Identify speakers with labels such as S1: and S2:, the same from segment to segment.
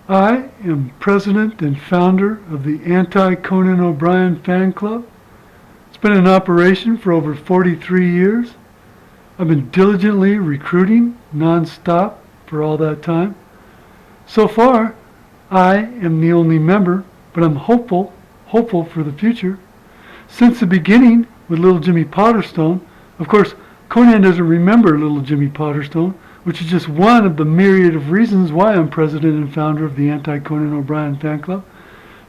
S1: I am president and founder of the Anti-Conan O'Brien fan club. It's been in operation for over 43 years. I've been diligently recruiting non-stop for all that time. So far, I am the only member, but I'm hopeful for the future. Since the beginning with little Jimmy Potterstone, of course, Conan doesn't remember little Jimmy Potterstone, which is just one of the myriad of reasons why I'm president and founder of the Anti-Conan O'Brien fan club.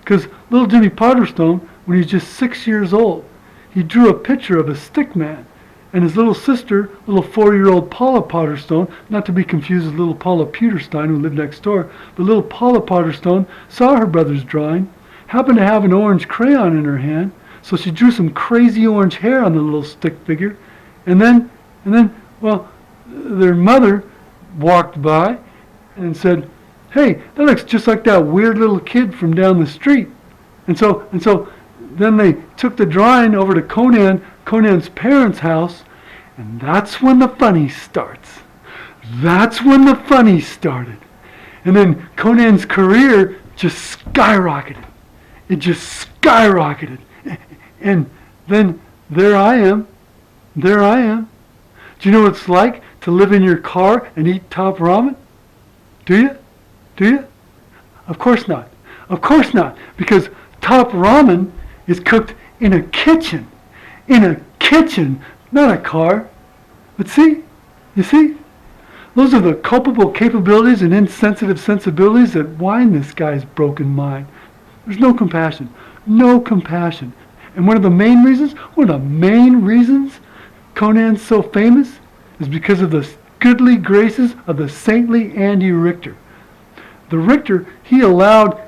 S1: Because little Jimmy Potterstone, when he was just 6 years old, he drew a picture of a stick man. And his little sister, little 4-year-old Paula Potterstone, not to be confused with little Paula Peterstein who lived next door, but little Paula Potterstone saw her brother's drawing, happened to have an orange crayon in her hand, so she drew some crazy orange hair on the little stick figure, and then, well, their mother walked by and said, "Hey, that looks just like that weird little kid from down the street." And so then they took the drawing over to Conan's parents' house, and that's when the funny starts. That's when the funny started. And then Conan's career just skyrocketed. It just skyrocketed. And then there I am. There I am. Do you know what it's like to live in your car and eat top ramen? Do you? Do you? Of course not. Of course not. Because top ramen is cooked in a kitchen. In a kitchen, not a car. But see? You see? Those are the culpable capabilities and insensitive sensibilities that wind this guy's broken mind. There's no compassion. No compassion. And one of the main reasons Conan's so famous is because of the goodly graces of the saintly Andy Richter. The Richter, he allowed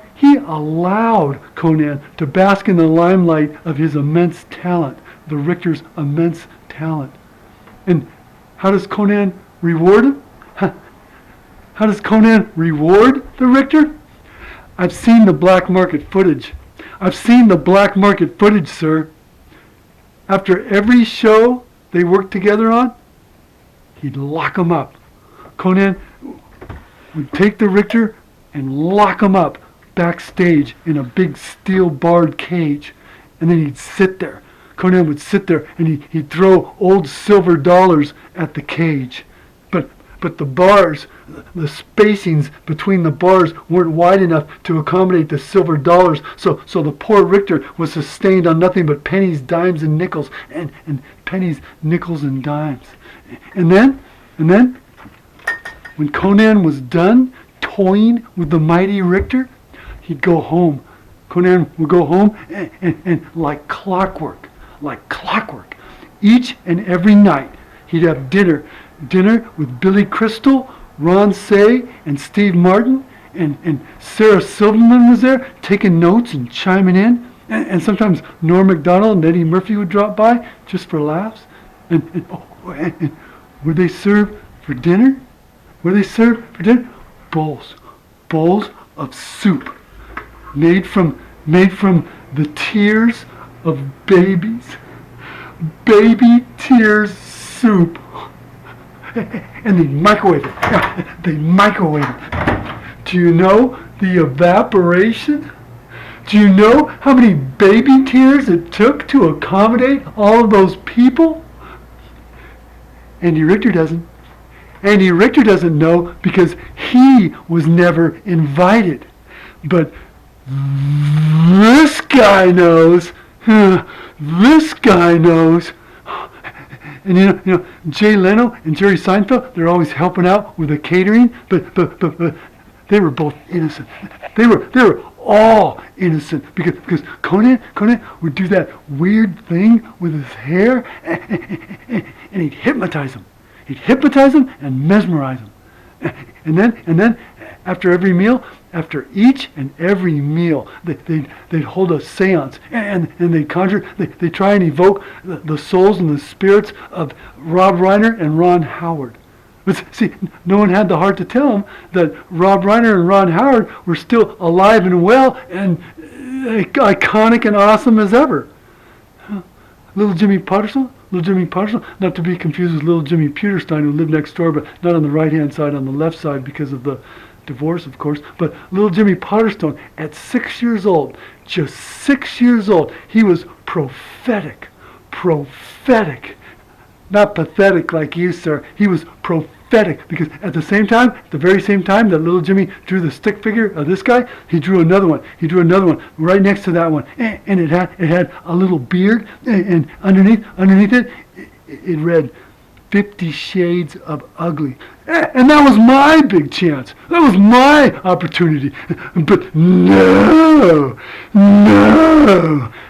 S1: Conan to bask in the limelight of his immense talent, the Richter's immense talent. And how does Conan reward him? How does Conan reward the Richter? I've seen the black market footage. I've seen the black market footage, sir. After every show they worked together on, he'd lock him up. Conan would take the Richter and lock him up backstage in a big steel barred cage. And then he'd sit there. Conan would sit there and he'd throw old silver dollars at the cage. But the bars, the spacings between the bars weren't wide enough to accommodate the silver dollars, so the poor Richter was sustained on nothing but pennies, dimes, and nickels, and pennies, nickels, and dimes. And then, when Conan was done toying with the mighty Richter, he'd go home. Conan would go home and like clockwork, each and every night, he'd have dinner with Billy Crystal, Ron Say, and Steve Martin, and Sarah Silverman was there taking notes and chiming in, and sometimes Norm Macdonald and Eddie Murphy would drop by just for laughs. And would they serve for dinner? Bowls of soup made from the tears of babies. Baby tears soup. And they'd microwave it. Yeah, they'd microwave it. Do you know the evaporation? Do you know how many baby tears it took to accommodate all of those people? Andy Richter doesn't. Andy Richter doesn't know because he was never invited. But this guy knows. This guy knows. And you know, Jay Leno and Jerry Seinfeld, they're always helping out with the catering, but they were both innocent. They were all innocent because Conan would do that weird thing with his hair, and he'd hypnotize them. He'd hypnotize them and mesmerize them. And then after every meal, after each and every meal, they'd hold a seance and they'd conjure, they try and evoke the souls and the spirits of Rob Reiner and Ron Howard. But see, no one had the heart to tell them that Rob Reiner and Ron Howard were still alive and well and iconic and awesome as ever. Little Jimmy Potterstone, not to be confused with little Jimmy Peterstein who lived next door, but not on the right-hand side, on the left side because of the divorce, of course, but little Jimmy Potterstone, at 6 years old, just 6 years old, he was prophetic. Prophetic. Not pathetic like you, sir. He was prophetic, because at the very same time that little Jimmy drew the stick figure of this guy, he drew another one. He drew another one right next to that one, and it had a little beard, and underneath it read 50 Shades of Ugly. And that was my big chance. That was my opportunity. But no.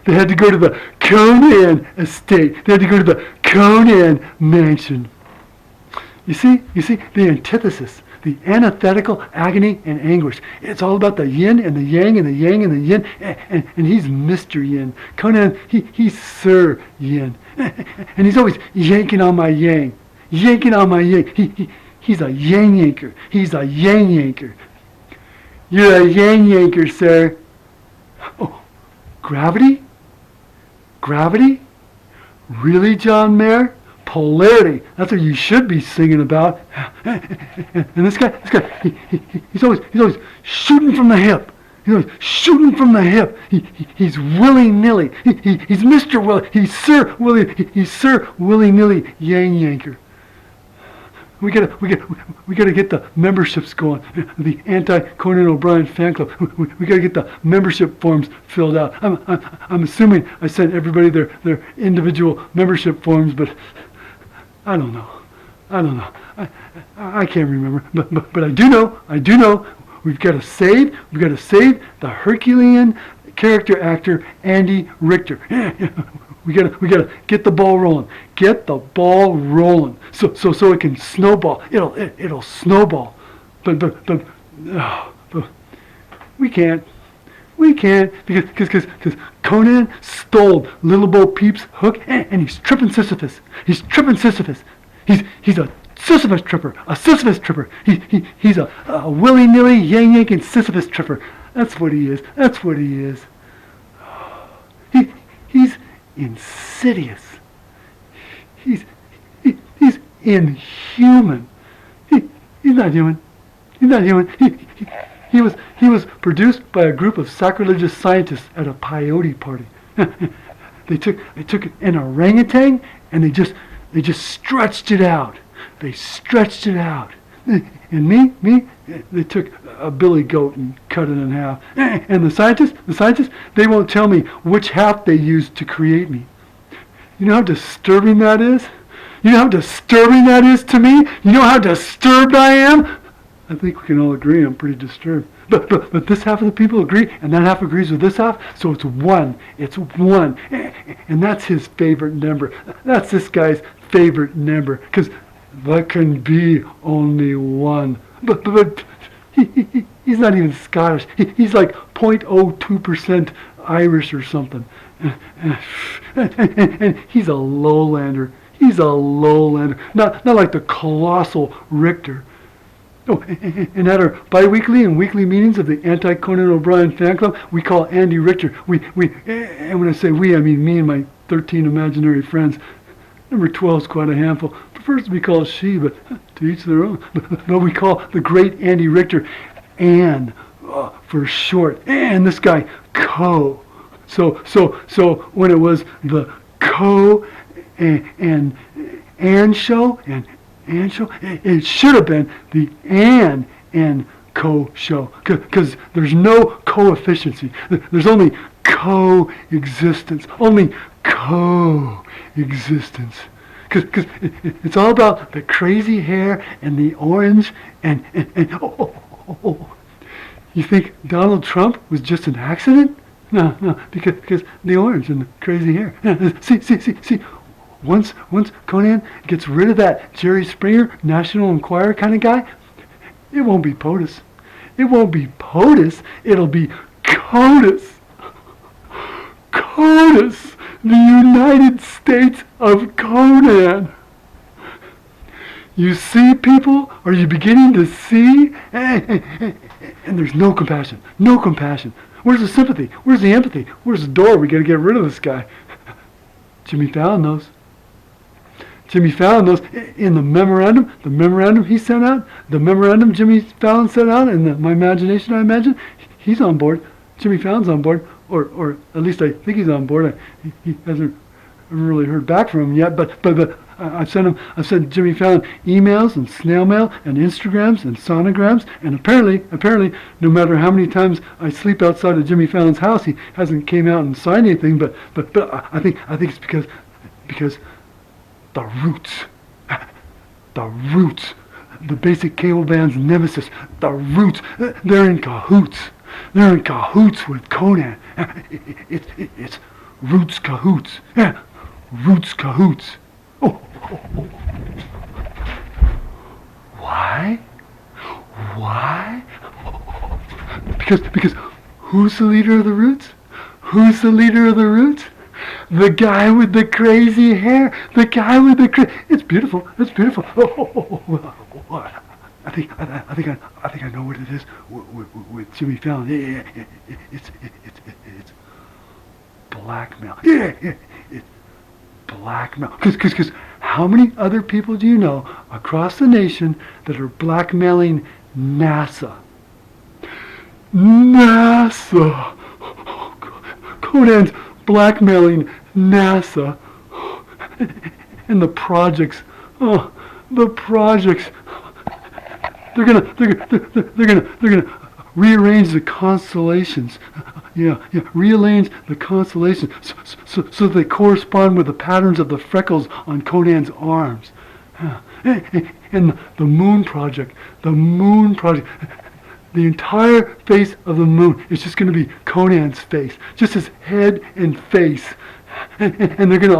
S1: They had to go to the Conan estate. They had to go to the Conan mansion. You see, the antithesis, the antithetical agony and anguish. It's all about the yin and the yang and the yang and the yin. And he's Mr. Yin. Conan, he's Sir Yin. And he's always yanking on my yang. Yanking on my yang. He's a yang yanker. He's a yang yanker. You're a yang yanker, sir. Oh, gravity? Gravity? Really, John Mayer? Polarity. That's what you should be singing about. And this guy, he's always shooting from the hip. He's always shooting from the hip. He's willy-nilly. He's Mr. Willy. He's Sir Willy-nilly yang yanker. We gotta get the memberships going. The anti-Conan O'Brien fan club. We gotta get the membership forms filled out. I'm assuming I sent everybody their individual membership forms, but I don't know. I can't remember. But I do know. We've got to save the Herculean character actor Andy Richter. We gotta get the ball rolling. Get the ball rolling. So it can snowball. It'll snowball. But we can't because Conan stole Little Bo Peep's hook, and he's tripping Sisyphus. He's a Sisyphus tripper. He's a willy-nilly yang yanking Sisyphus tripper. That's what he is. He's insidious. He's inhuman. He's not human. He was produced by a group of sacrilegious scientists at a peyote party. They took an orangutan and they just stretched it out. They stretched it out. And me, they took a billy goat and cut it in half. And the scientists, they won't tell me which half they used to create me. You know how disturbing that is? You know how disturbing that is to me? You know how disturbed I am? I think we can all agree I'm pretty disturbed. But this half of the people agree, and that half agrees with this half, so it's one. And that's his favorite number. That's this guy's favorite number, because there can be only one. But he's not even Scottish. He's like 0.02% Irish or something. And he's a lowlander. Not like the colossal Richter. Oh, and at our bi-weekly and weekly meetings of the anti-Conan O'Brien fan club, we call Andy Richter. And when I say we, I mean me and my 13 imaginary friends. Number 12 is quite a handful. Prefers to be called she, but to each their own. But we call the great Andy Richter Ann for short. And this guy, Co. So when it was the Co and Ann show, it should have been the Ann and Co show, because there's no coefficiency. There's only coexistence. Because it's all about the crazy hair and the orange and you think Donald Trump was just an accident? No, because the orange and the crazy hair. See. Once Conan gets rid of that Jerry Springer National Enquirer kind of guy, it won't be POTUS. It'll be COTUS. COTUS, the United States of Conan. You see, people? Are you beginning to see? And there's no compassion. Where's the sympathy? Where's the empathy? Where's the door? We gotta get rid of this guy. Jimmy Fallon knows. Jimmy Fallon knows. In the memorandum he sent out, the memorandum Jimmy Fallon sent out, in my imagination, I imagine, he's on board. Jimmy Fallon's on board, or at least I think he's on board. He hasn't really heard back from him yet, but I've sent Jimmy Fallon emails and snail mail and Instagrams and sonograms, and apparently, no matter how many times I sleep outside of Jimmy Fallon's house, he hasn't came out and signed anything. But I think it's because the Roots, the basic cable band's nemesis, the Roots, they're in cahoots. They're in cahoots with Conan. It's Roots cahoots. Yeah, Roots cahoots. Oh. Why? Because who's the leader of the Roots? Who's the leader of the Roots? The guy with the crazy hair. The guy with the It's beautiful. It's beautiful. I think I know what it is with Jimmy Fallon. Yeah. It's blackmail. Yeah. It's blackmail. Because how many other people do you know across the nation that are blackmailing NASA? NASA. Conan's blackmailing NASA. And the projects. Oh, the projects. They're gonna rearrange the constellations. Yeah, rearrange the constellations so they correspond with the patterns of the freckles on Conan's arms. And the moon project, the entire face of the moon is just going to be Conan's face, just his head and face. And they're going to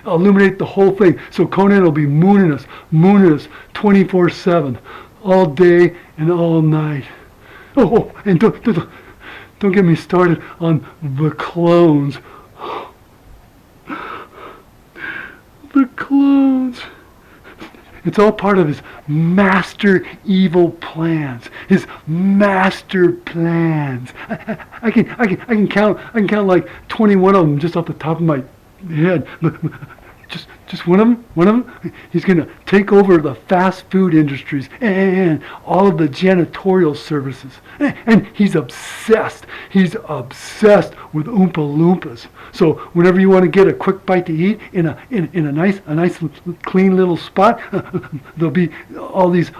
S1: illuminate the whole thing. So Conan will be mooning us 24/7, all day and all night. Oh, and don't get me started on the clones. The clones. It's all part of his master evil plans. His master plans. I can count like 21 of them just off the top of my head. Just one of them. He's going to take over the fast food industries and all of the janitorial services. And he's obsessed. He's obsessed with Oompa Loompas. So whenever you want to get a quick bite to eat in a nice clean little spot, there'll be all these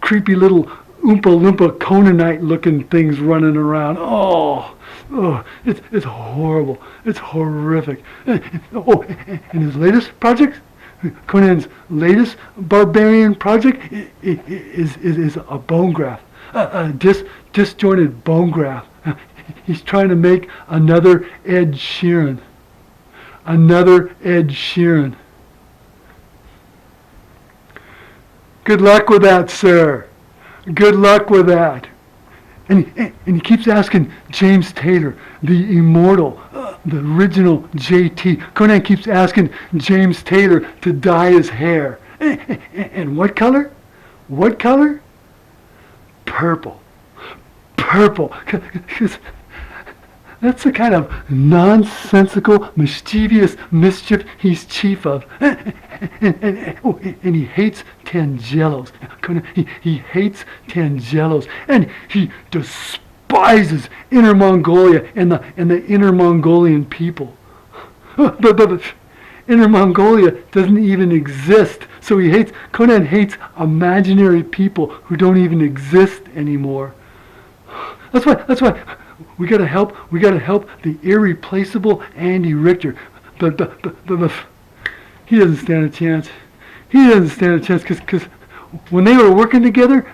S1: creepy little Oompa Loompa Conanite looking things running around. Oh, it's horrible. It's horrific. Oh, and his latest project, Conan's latest barbarian project is a bone graft, a disjointed bone graft. He's trying to make another Ed Sheeran. Another Ed Sheeran. Good luck with that, sir. Good luck with that. And he keeps asking James Taylor, the immortal, the original JT. Conan keeps asking James Taylor to dye his hair. And what color? What color? Purple. Purple. 'Cause that's the kind of nonsensical, mischievous mischief he's chief of. And he hates Tangelos. He hates Tangelos. And he despises Inner Mongolia and the Inner Mongolian people. But Inner Mongolia doesn't even exist. So Conan hates imaginary people who don't even exist anymore. That's why we gotta help the irreplaceable Andy Richter. He doesn't stand a chance. He doesn't stand a chance because when they were working together,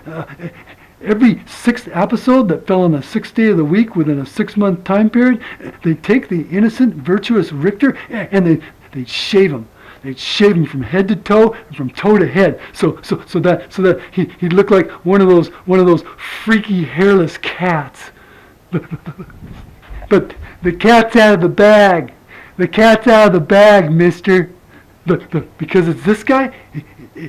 S1: every sixth episode that fell on the sixth day of the week within a 6-month time period, they'd take the innocent, virtuous Richter and they'd shave him. They'd shave him from head to toe and from toe to head, so that he'd look like one of those freaky hairless cats. But the cat's out of the bag. The cat's out of the bag, mister. Because it's this guy,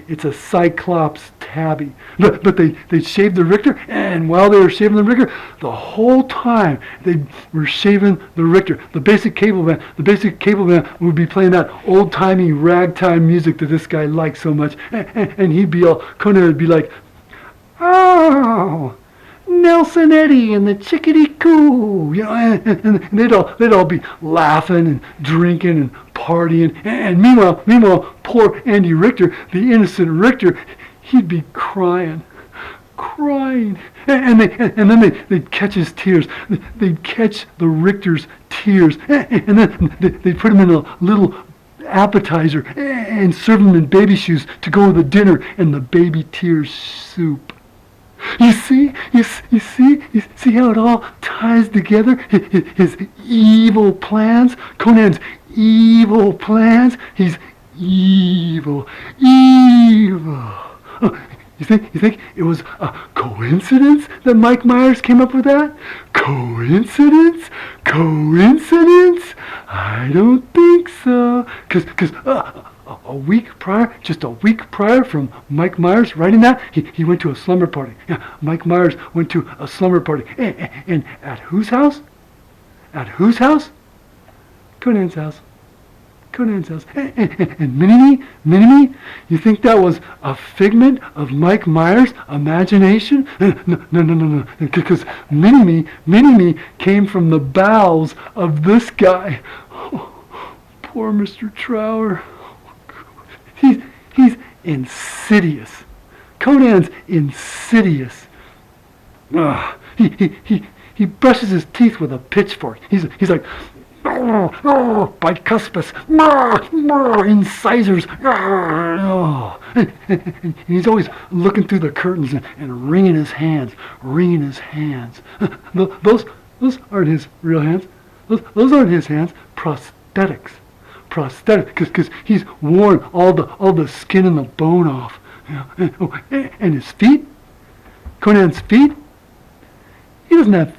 S1: it's a Cyclops tabby. But they shaved the Richter, and while they were shaving the Richter, the whole time they were shaving the Richter. The basic cable band would be playing that old-timey ragtime music that this guy liked so much, and Conan would be like, "Oh, Nelson Eddy and the Chickadee Coo," and they'd all be laughing and drinking and partying, and meanwhile, poor Andy Richter, the innocent Richter, he'd be crying, and then they'd catch his tears. They'd catch the Richter's tears, and then they'd put him in a little appetizer and serve him in baby shoes to go with the dinner and the baby tears soup. You see how it all ties together? His evil plans, Conan's evil plans. He's evil. Oh, you think it was a coincidence that Mike Myers came up with that? Coincidence? I don't think so. Cause just a week prior from Mike Myers writing that, he went to a slumber party. Yeah, Mike Myers went to a slumber party. And at whose house? Conan's house. And Mini-Me, you think that was a figment of Mike Myers' imagination? No. Because Mini-Me came from the bowels of this guy. Oh, poor Mr. Trower. He's insidious. Conan's insidious. He brushes his teeth with a pitchfork. He's like, bicuspid, incisors. And he's always looking through the curtains and wringing his hands. Those aren't his real hands. Those aren't his hands. Prosthetic, because he's worn all the skin and the bone off. And his feet, Conan's feet. He doesn't have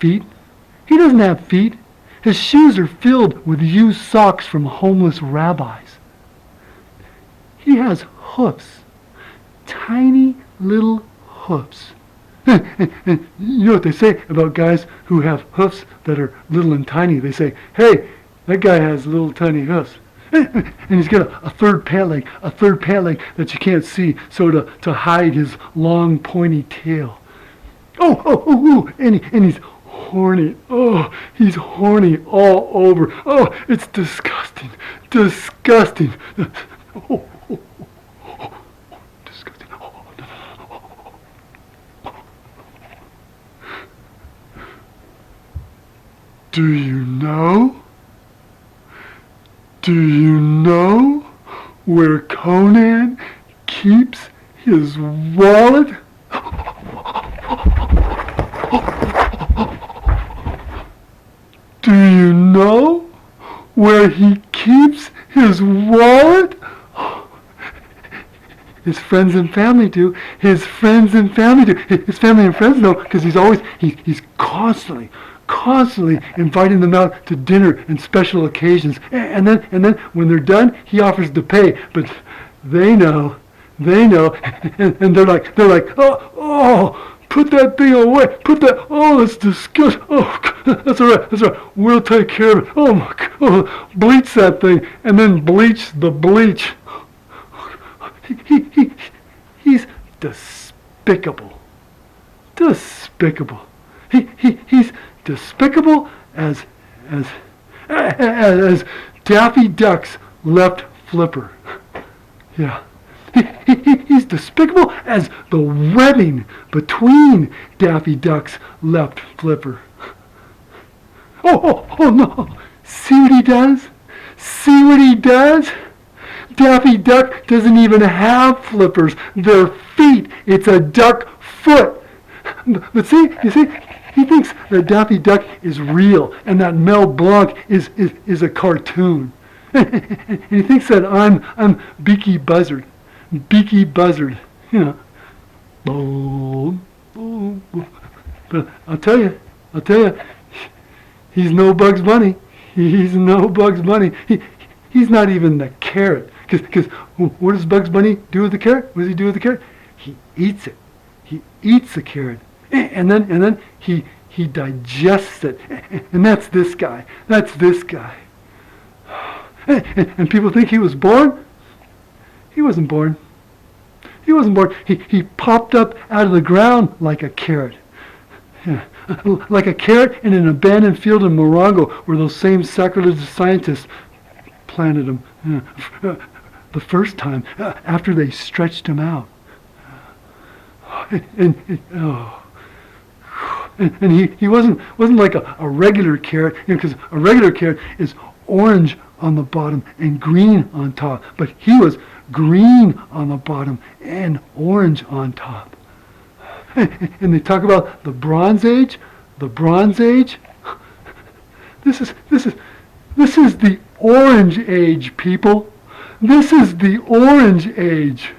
S1: feet. His shoes are filled with used socks from homeless rabbis. He has hoofs, tiny little hoofs. And you know what they say about guys who have hoofs that are little and tiny? They say, "Hey, that guy has little tiny hoofs." And he's got a third pant leg that you can't see, so to hide his long pointy tail. And he's horny. Oh, he's horny all over. Oh, it's disgusting. Disgusting. Do you know where Conan keeps his wallet? Do you know where he keeps his wallet? His friends and family do. His family and friends know, because he's constantly inviting them out to dinner and special occasions. And then when they're done, he offers to pay. But they know, and they're like, oh. Put that thing away. That's disgusting. Oh, that's all right. We'll take care of it. Oh my God. Bleach that thing, and then bleach the bleach. He's despicable. He's despicable as Daffy Duck's left flipper. Yeah. He's despicable as the webbing between Daffy Duck's left flipper. Oh no! See what he does? Daffy Duck doesn't even have flippers. They're feet. It's a duck foot. But see, he thinks that Daffy Duck is real and that Mel Blanc is a cartoon. And he thinks that I'm Beaky Buzzard. Boom. But I'll tell you, he's no Bugs Bunny. He's not even the carrot, Because what does Bugs Bunny do with the carrot? What does he do with the carrot? He eats it. He eats the carrot. And then he digests it. And that's this guy. That's this guy. And people think he was born? He wasn't born. He wasn't born. He popped up out of the ground like a carrot. Yeah. Like a carrot in an abandoned field in Morongo where those same sacrilegious scientists planted him the first time after they stretched him out. And he wasn't like a regular carrot, because a regular carrot is orange on the bottom and green on top, but he was green on the bottom and orange on top. And they talk about the Bronze Age. The Bronze Age. This is the Orange Age, people. This is the Orange Age.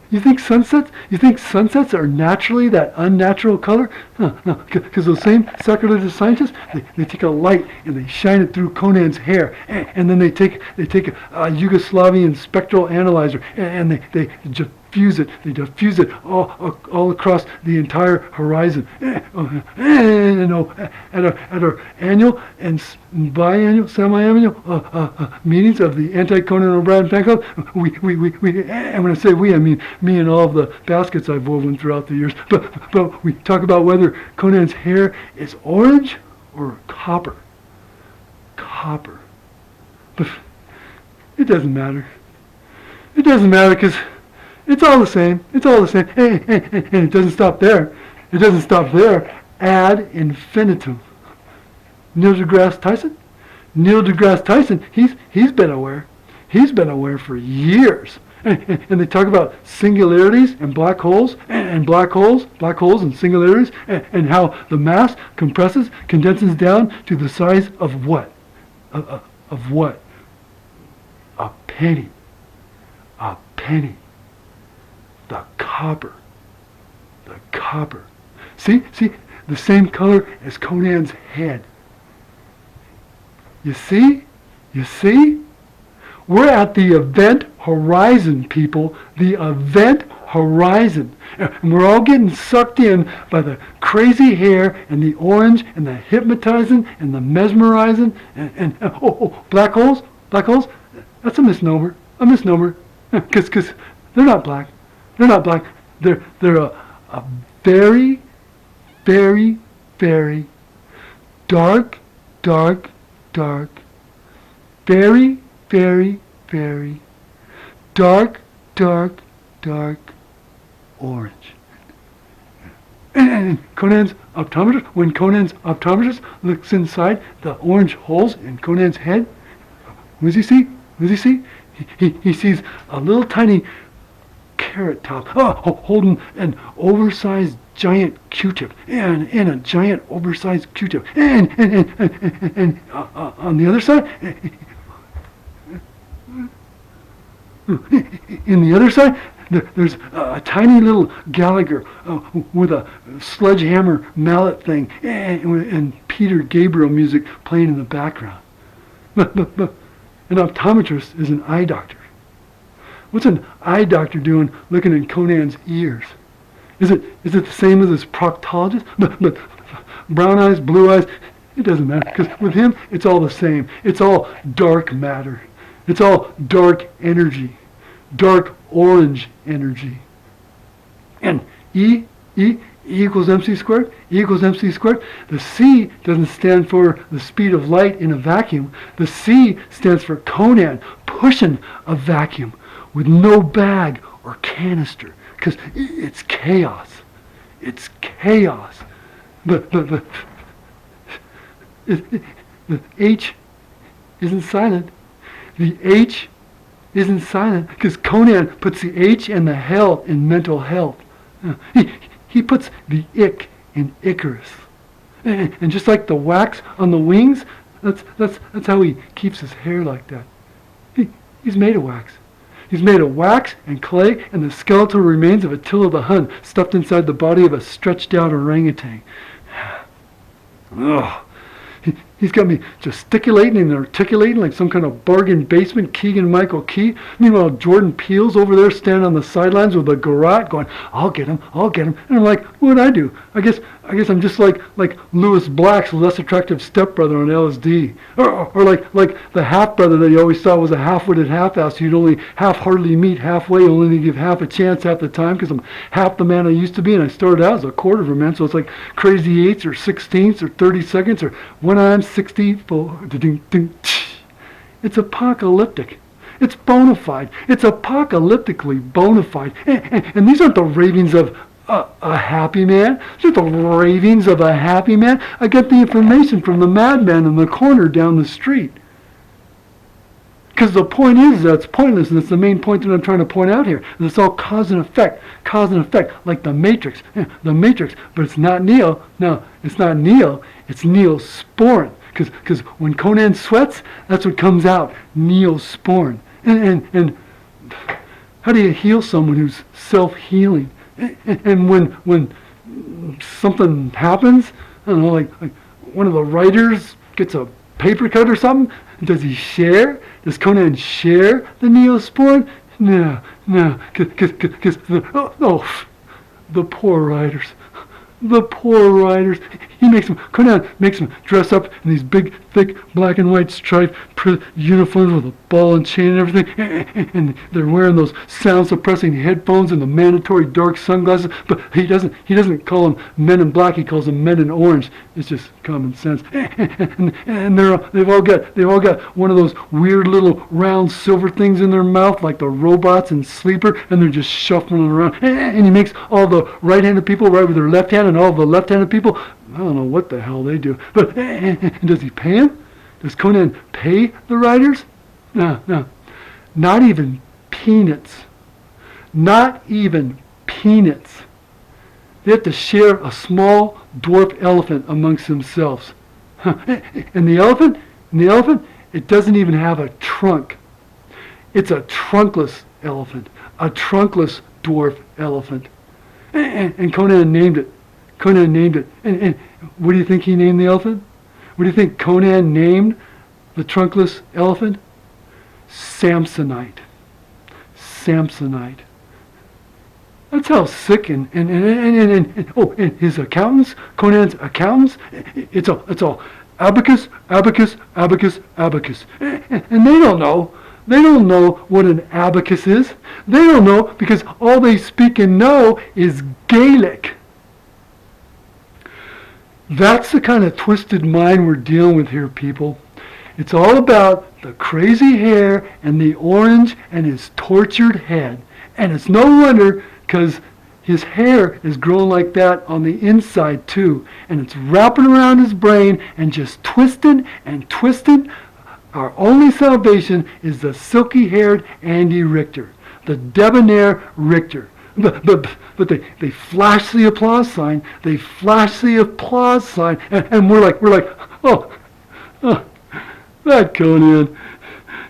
S1: You think sunsets are naturally that unnatural color? No, because those same sacrilegious scientists, they take a light and they shine it through Conan's hair, and then they take a Yugoslavian spectral analyzer and they diffuse it all across the entire horizon. And at our annual and biannual, semi-annual meetings of the Anti-Conan O'Brien fan club, we and when I say we, I mean me and all of the baskets I've woven throughout the years. But we talk about whether Conan's hair is orange or copper. Copper. But it doesn't matter. It doesn't matter because it's all the same. It's all the same. And it doesn't stop there. It doesn't stop there. Ad infinitum. Neil deGrasse Tyson? Neil deGrasse Tyson, he's been aware. He's been aware for years. And they talk about singularities and black holes, and black holes and singularities, and how the mass condenses down to the size of what? Of what? A penny. A penny. The copper. The copper. See? The same color as Conan's head. You see? We're at the event horizon, people. The event horizon. And we're all getting sucked in by the crazy hair and the orange and the hypnotizing and the mesmerizing and black holes. Black holes? That's a misnomer. A misnomer. Because they're not black. They're not black. They're a very, very, very dark, very, very, very dark orange. And Conan's optometrist, when Conan's optometrist looks inside the orange holes in Conan's head, what does he see? What does he see? He sees a little tiny carrot top, holding an oversized giant Q-tip, and a giant oversized Q-tip, and on the other side, there's a tiny little Gallagher with a sledgehammer mallet thing, and Peter Gabriel music playing in the background. But an optometrist is an eye doctor. What's an eye doctor doing looking in Conan's ears? Is it the same as his proctologist? But brown eyes, blue eyes, it doesn't matter, because with him it's all the same. It's all dark matter. It's all dark energy, dark orange energy. And E equals mc squared. E equals mc squared. The C doesn't stand for the speed of light in a vacuum. The C stands for Conan pushing a vacuum with no bag or canister, because it's chaos. It's chaos. But the H isn't silent. The H isn't silent because Conan puts the H and the hell in mental health. He puts the ick in Icarus. And just like the wax on the wings, that's how he keeps his hair like that. He's made of wax. He's made of wax and clay and the skeletal remains of Attila the Hun stuffed inside the body of a stretched out orangutan. Ugh. He's got me gesticulating and articulating like some kind of bargain basement Keegan-Michael Key. Meanwhile, Jordan Peele's over there standing on the sidelines with a garrote going, I'll get him. And I'm like, what'd I do? I guess I'm just like Lewis Black's less attractive stepbrother on LSD. Or like the half-brother that he always thought was a half-witted half-ass you'd only half-heartedly meet halfway, only to give half a chance half the time because I'm half the man I used to be, and I started out as a quarter of a man, so it's like crazy eighths or 16ths or 32nds or when I'm 64. It's apocalyptic. It's bona fide. It's apocalyptically bona fide. And these aren't the ravings of a happy man. These aren't the ravings of a happy man. I get the information from the madman in the corner down the street. Because the point is that's pointless, and it's the main point that I'm trying to point out here. And it's all cause and effect, like the Matrix. The Matrix, but it's not Neo. No, it's not Neo. It's Neosporin. Because when Conan sweats, that's what comes out, Neosporin. And how do you heal someone who's self-healing? And when something happens, I don't know, like one of the writers gets a paper cut or something, does he share? Does Conan share the Neosporin? No, because the poor writers. Conan makes them dress up in these big, thick, black and white striped uniforms with a ball and chain and everything, and they're wearing those sound-suppressing headphones and the mandatory dark sunglasses. But he doesn't call them men in black. He calls them men in orange. It's just common sense. And they've all got one of those weird little round silver things in their mouth, like the robots in Sleeper, and they're just shuffling around. And he makes all the right-handed people write with their left hand, and all the left-handed people, I don't know what the hell they do. But does he pay them? Does Conan pay the writers? No. Not even peanuts. Not even peanuts. They have to share a small dwarf elephant amongst themselves. And the elephant, it doesn't even have a trunk. It's a trunkless elephant. A trunkless dwarf elephant. And Conan named it. And what do you think he named the elephant? What do you think Conan named the trunkless elephant? Samsonite. That's how sick and his accountants, Conan's accountants, it's all abacus. And they don't know. They don't know what an abacus is. They don't know because all they speak and know is Gaelic. That's the kind of twisted mind we're dealing with here, people. It's all about the crazy hair and the orange and his tortured head. And it's no wonder because his hair is growing like that on the inside too. And it's wrapping around his brain and just twisting and twisting. Our only salvation is the silky-haired Andy Richter, the debonair Richter. But they flash the applause sign. And we're like, oh, that Conan,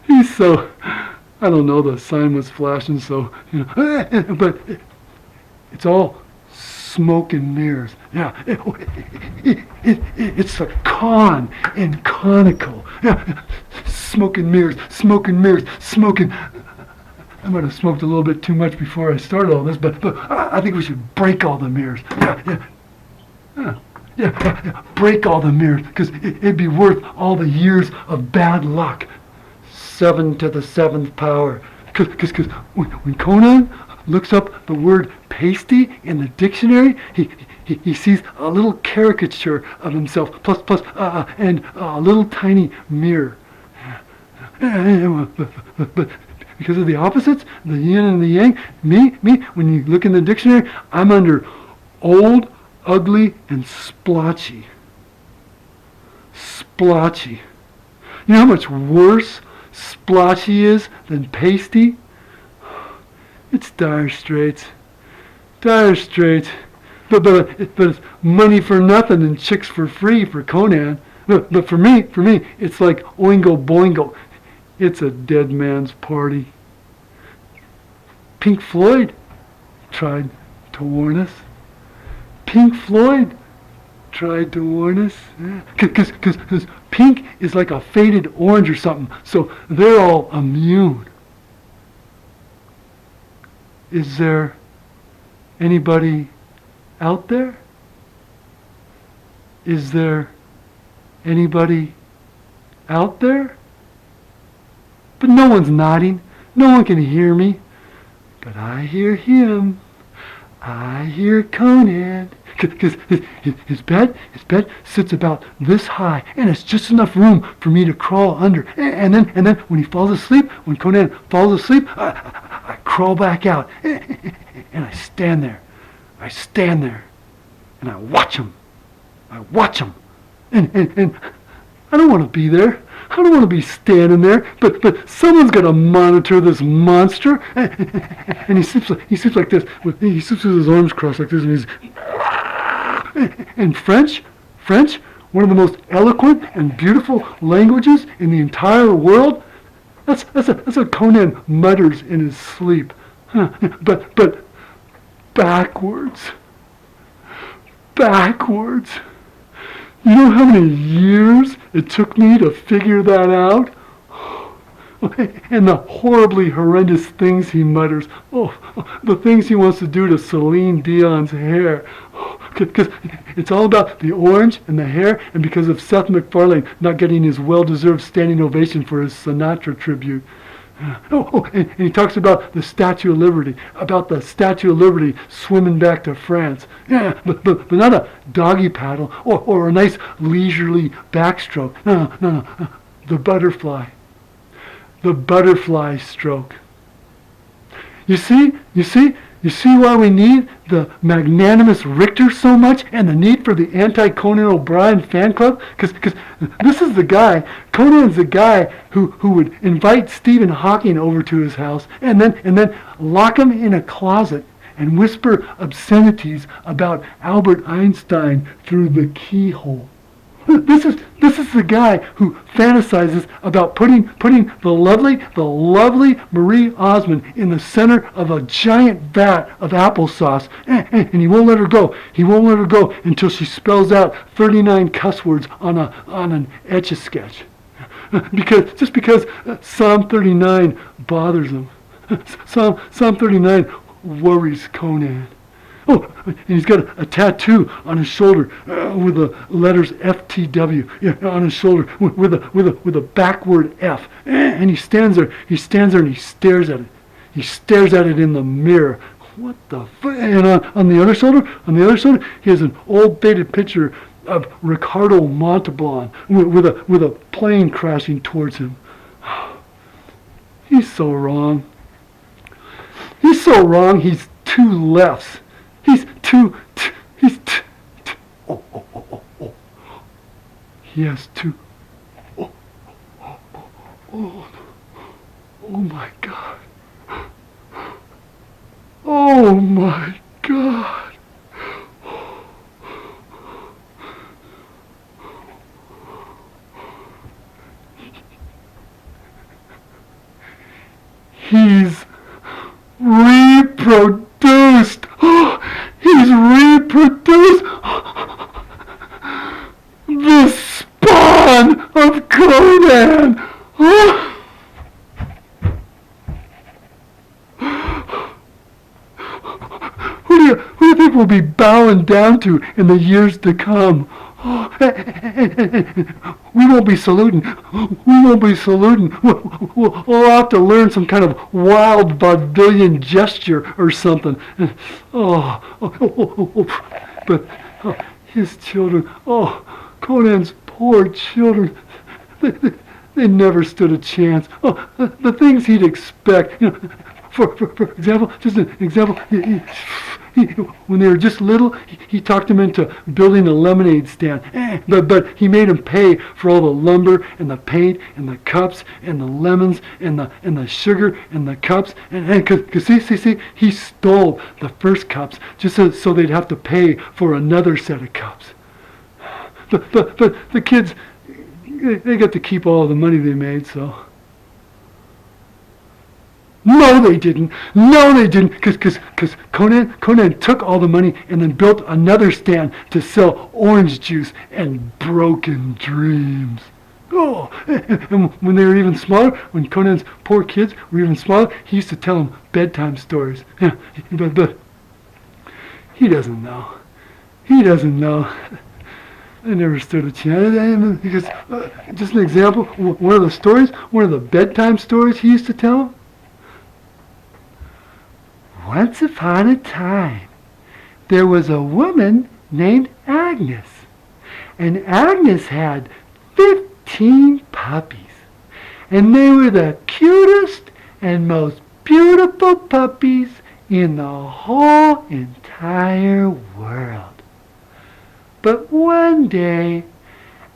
S1: he's so, I don't know, the sign was flashing, so, but it's all smoke and mirrors. Yeah, it's a con in conical. Yeah, smoke and mirrors. I might have smoked a little bit too much before I started all this, but I think we should break all the mirrors. Yeah, break all the mirrors, because it'd be worth all the years of bad luck. 7 to the 7th power. Because when Conan looks up the word pasty in the dictionary, he sees a little caricature of himself, and a little tiny mirror. But because of the opposites, the yin and the yang, me, when you look in the dictionary, I'm under old, ugly, and splotchy. You know how much worse splotchy is than pasty? It's dire straits. But it's money for nothing and chicks for free for Conan. But for me, it's like Oingo Boingo. It's a dead man's party. Pink Floyd tried to warn us. Pink Floyd tried to warn us. Because pink is like a faded orange or something, so they're all immune. Is there anybody out there? Is there anybody out there? But no one's nodding. No one can hear me. But I hear him. I hear Conan. Because his bed sits about this high, and it's just enough room for me to crawl under. And then when he falls asleep, when Conan falls asleep, I crawl back out, and I stand there. I stand there, and I watch him. I watch him, and I don't want to be there. I don't want to be standing there, but someone's got to monitor this monster. And he sleeps like this. He sleeps with his arms crossed like this, and he's. And French, one of the most eloquent and beautiful languages in the entire world. That's what Conan mutters in his sleep. But backwards. You know how many years it took me to figure that out? And the horribly horrendous things he mutters. The things he wants to do to Celine Dion's hair. Because it's all about the orange and the hair, and because of Seth MacFarlane not getting his well-deserved standing ovation for his Sinatra tribute. And he talks about the Statue of Liberty, swimming back to France. Yeah, but not a doggy paddle or a nice leisurely backstroke. No. The butterfly stroke. You see why we need the magnanimous Richter so much, and the need for the anti-Conan O'Brien fan club? Because this is the guy, Conan's the guy who would invite Stephen Hawking over to his house and then lock him in a closet and whisper obscenities about Albert Einstein through the keyhole. This is the guy who fantasizes about putting the lovely Marie Osmond in the center of a giant vat of applesauce, and he won't let her go. He won't let her go until she spells out 39 cuss words on an Etch-a-Sketch. Because Psalm 39 bothers him. Psalm 39 worries Conan. And he's got a tattoo on his shoulder with the letters FTW on his shoulder with a backward F. And he stands there and he stares at it. He stares at it in the mirror. What the and on the other shoulder, he has an old faded picture of Ricardo Montalban with a plane crashing towards him. He's so wrong. He's so wrong. He's two lefts. He has two. Oh my God. Oh my God. He's reproduced. He's reproduced. The spawn of Conan. Who do you think we'll be bowing down to in the years to come? We won't be saluting. We'll have to learn some kind of wild vaudevillian gesture or something. But his children, Conan's poor children, they never stood a chance. The things he'd expect, for example, just an example, when they were just little, he talked them into building a lemonade stand. But he made them pay for all the lumber and the paint and the cups and the lemons and the sugar and the cups. And cause see, he stole the first cups just so they'd have to pay for another set of cups. But the kids, they got to keep all the money they made, so. No, they didn't. No, they didn't. Because Conan took all the money and then built another stand to sell orange juice and broken dreams. Oh, and when they were even smaller, when Conan's poor kids were even smaller, he used to tell them bedtime stories. Yeah, but he doesn't know. He doesn't know. I never stood a chance. Because, just an example, one of the stories, one of the bedtime stories he used to tell them. Once upon a time, there was a woman named Agnes. And Agnes had 15 puppies. And they were the cutest and most beautiful puppies in the whole entire world. But one day,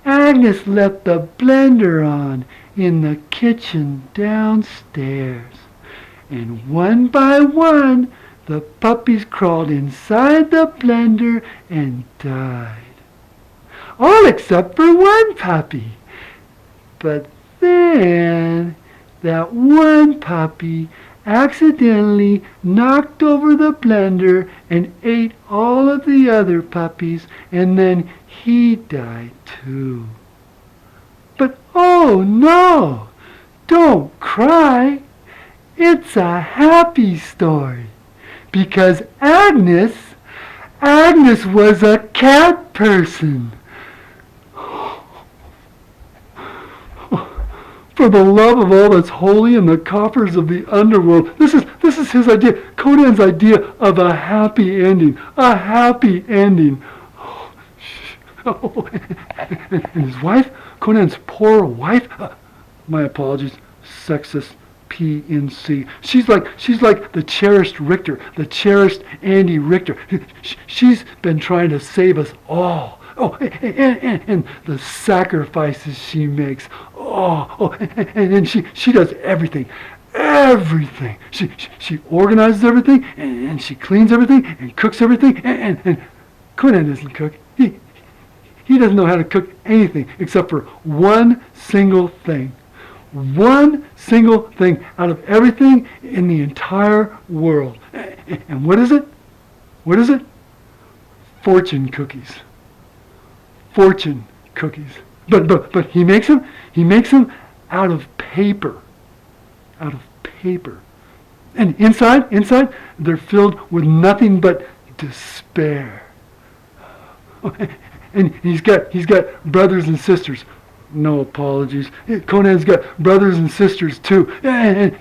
S1: Agnes left the blender on in the kitchen downstairs. And one by one, the puppies crawled inside the blender and died. All except for one puppy. But then, that one puppy accidentally knocked over the blender and ate all of the other puppies, and then he died too. But oh no! Don't cry! It's a happy story, because Agnes was a cat person. For the love of all that's holy in the coffers of the underworld. This is his idea, Conan's idea of a happy ending. A happy ending. Oh, and his wife, Conan's poor wife, my apologies, sexist PNC. She's like the cherished Richter, the cherished Andy Richter. She's been trying to save us all. Oh, and the sacrifices she makes. And she does everything. Everything. She organizes everything, and she cleans everything, and cooks everything, and Conan doesn't cook. He doesn't know how to cook anything except for one single thing. One single thing out of everything in the entire world. And what is it? What is it? Fortune cookies. Fortune cookies. But he makes them out of paper. Out of paper. And inside they're filled with nothing but despair. And he's got brothers and sisters. No apologies. Conan's got brothers and sisters too, and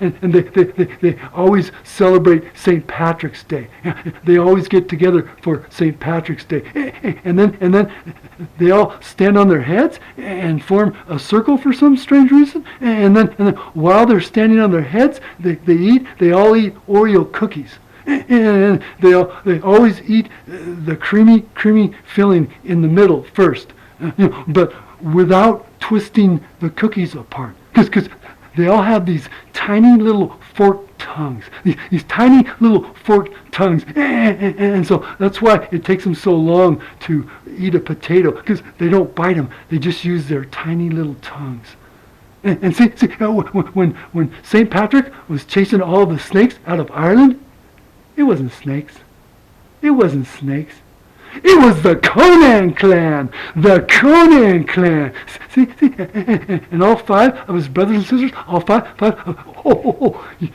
S1: they always celebrate St. Patrick's Day. They always get together for St. Patrick's Day, and then they all stand on their heads and form a circle for some strange reason. And then while they're standing on their heads, they all eat Oreo cookies. And they always eat the creamy filling in the middle first, but without twisting the cookies apart, because they all have these tiny little forked tongues, these tiny little forked tongues, and so that's why it takes them so long to eat a potato, because they don't bite them, they just use their tiny little tongues. And see, when St. Patrick was chasing all the snakes out of Ireland, it wasn't snakes. It wasn't snakes. It was the Conan clan! The Conan clan! See, and all five of his brothers and sisters, all five,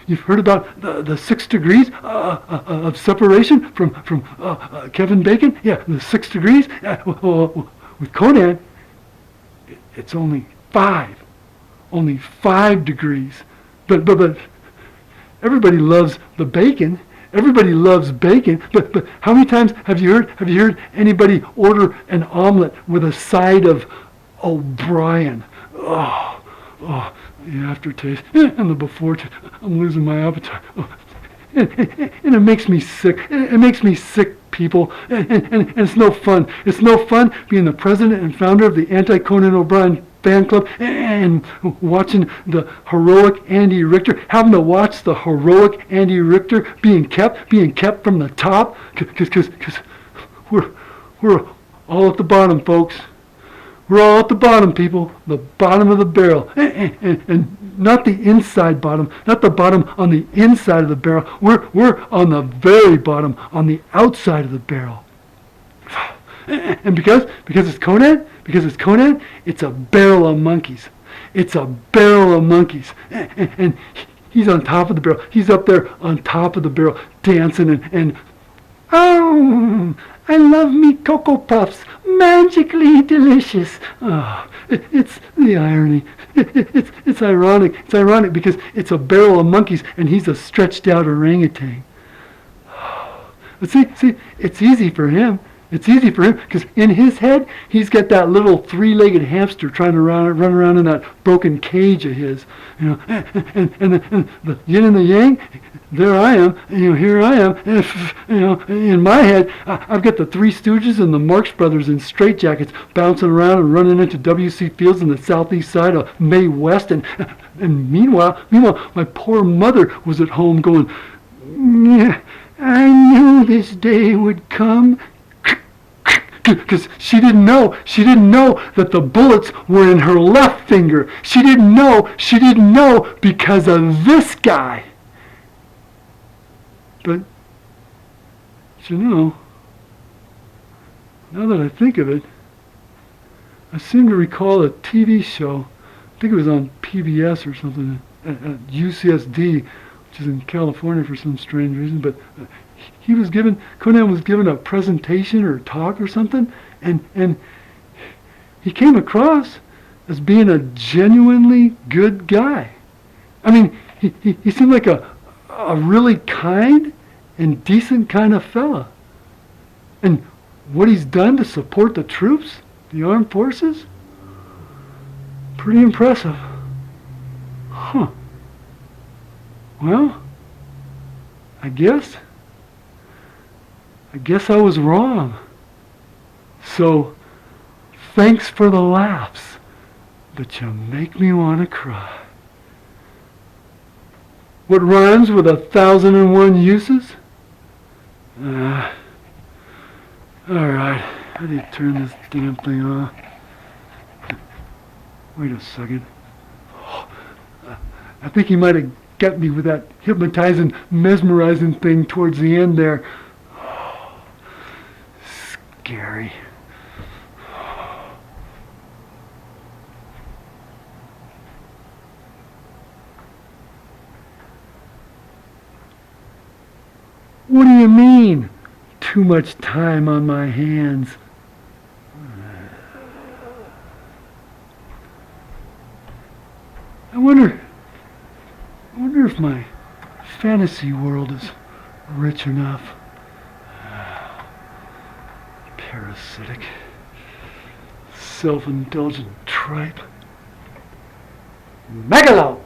S1: you've heard about the 6 degrees of separation from Kevin Bacon? Yeah, the 6 degrees. With Conan, it's only 5. Only 5 degrees. But everybody loves the bacon. Everybody loves bacon, but how many times have you heard anybody order an omelet with a side of O'Brien? Oh, the aftertaste and the before taste. I'm losing my appetite. And it makes me sick. It makes me sick, people. And it's no fun. It's no fun being the president and founder of the anti-Conan O'Brien fan club and watching the heroic Andy Richter, having to watch the heroic Andy Richter being kept from the top, because we're all at the bottom, folks. We're all at the bottom, people. The bottom of the barrel. And not the inside bottom, not the bottom on the inside of the barrel. We're on the very bottom, on the outside of the barrel. And because it's Conan, it's a barrel of monkeys. It's a barrel of monkeys. And he's on top of the barrel. He's up there on top of the barrel, dancing and oh, I love me Cocoa Puffs, magically delicious. Oh, it's the irony. It's ironic. It's ironic because it's a barrel of monkeys and he's a stretched out orangutan. But see, it's easy for him. It's easy for him because in his head, he's got that little three-legged hamster trying to run around in that broken cage of his. You know, and the yin and the yang, there I am, here I am, in my head, I've got the Three Stooges and the Marx Brothers in straitjackets bouncing around and running into W.C. Fields on the southeast side of Mae West, and meanwhile, my poor mother was at home going, yeah, I knew this day would come. Because she didn't know that the bullets were in her left finger. She didn't know because of this guy. But, now that I think of it, I seem to recall a TV show, I think it was on PBS or something, at UCSD, which is in California for some strange reason, but Conan was given a presentation or a talk or something, and he came across as being a genuinely good guy. I mean, he seemed like a really kind and decent kind of fella. And what he's done to support the troops, the armed forces, pretty impressive. Huh. Well, I guess I was wrong. So, thanks for the laughs, but you make me want to cry. What rhymes with 1,001 uses? Alright, how do you turn this damn thing off? Wait a second. I think he might have got me with that hypnotizing, mesmerizing thing towards the end there. Scary. What do you mean? Too much time on my hands. I wonder if my fantasy world is rich enough. Parasitic, self-indulgent tripe. Megalo!